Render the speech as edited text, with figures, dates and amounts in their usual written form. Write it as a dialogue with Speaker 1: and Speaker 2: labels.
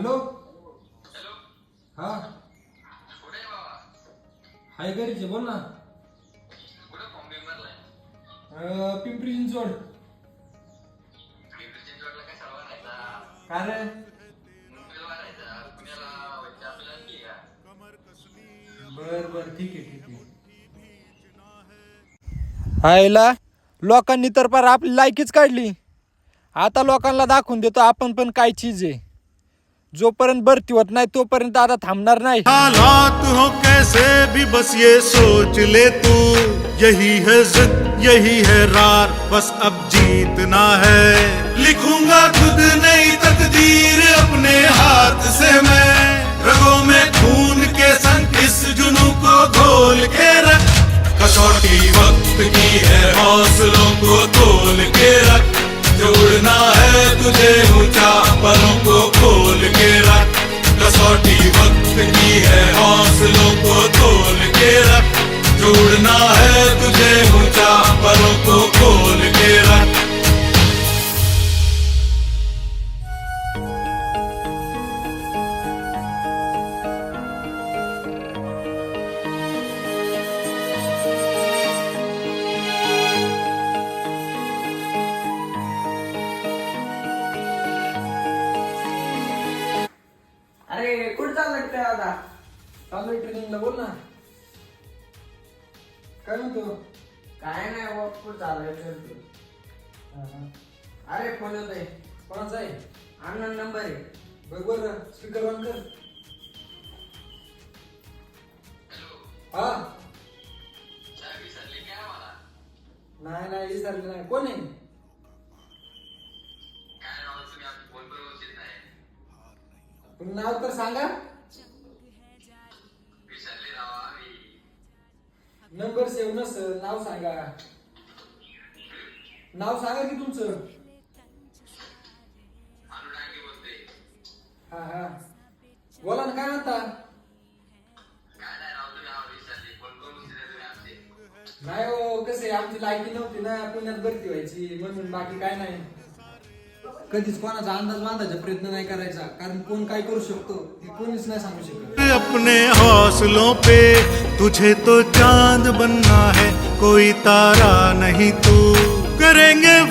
Speaker 1: Hello
Speaker 2: hello.
Speaker 1: हा
Speaker 2: कुठे आहे बाबा?
Speaker 1: हाय घरीचे बोल ना.
Speaker 2: कुठे फॉर्म बिम भरलाय?
Speaker 1: पिंपरी चिंचवड.
Speaker 2: पिंपरी चिंचवडला काय सर्व राहायचा?
Speaker 1: काय रे?
Speaker 2: मुंबईला राहायचा. पुण्याला वरती आपल्याला आणखी का?
Speaker 1: बर बर ठीक आहे ठीक आहे. हायला लोकांनी तर पार आपली लायकीच काढली. आता लोकांना दाखवून देतो आपण पण काय चीज आहे. जोपर्यंत भरती होत नाही तोपर्यंत आता थांबणार नाही.
Speaker 3: हालात हो कैसे भी बस ये सोच ले तू, यही है जिद यही है रार, बस अब जीतना है। लिखूंगा खुद नई तकदीर अपने हाथ से मैं, रगों में खून के संग इस जुनून को घोल के रख। कसौटी वक्त की है हौसलों को तोल के रख, जोड़ना है तुझे ऊंचा पलों को खोल के रख। कसौटी वक्त की है हौसलों को तोल के रख, जोड़ना है तुझे ऊंचा पलों को खोल के रख।
Speaker 4: अरे कुठं चाललं काय आता?
Speaker 1: चालू ट्रेनिंगला बोल ना. काय म्हणतो?
Speaker 4: काय नाही बाबा, कुठं चाललंय चल. अरे फोन येतोय.
Speaker 1: कोणाचा आहे?
Speaker 4: अण्णा नंबर आहे.
Speaker 1: बघ बर स्पीकर ऑन कर. हा
Speaker 2: साहेब विसरले की आहे मला?
Speaker 1: नाही नाही विसरले नाही. कोण आहे?
Speaker 2: काय राव तुम्ही आमची फोन पण व्यवस्थित नाही.
Speaker 1: तुम्ही नाव तर सांगा.
Speaker 2: विसरले राव आम्ही.
Speaker 1: नंबर सेव्ह नसेल, नाव सांगा. नाव सांगा की तुमचं.
Speaker 2: अनु डांगे बोलतोय.
Speaker 1: हा हा बोला ना, काय म्हणता?
Speaker 2: काय नाही राव तुम्ही आम्हाला विसरले. फोन करून विसरले तुम्ही आमचे.
Speaker 1: नाही हो, कसे आमची लायकी नव्हती ना पुण्यात भरती व्हायची म्हणून, बाकी काय नाही. कधीच कोणाचा अंदाज बांधायचा प्रयत्न नाही करायचा, कारण कोण काय करू शकतो हे कोणीच नाही सांगू शकत.
Speaker 3: अपने हौसलों पे तुझे तो चांद बनना है, कोई तारा नहीं तू करेंगे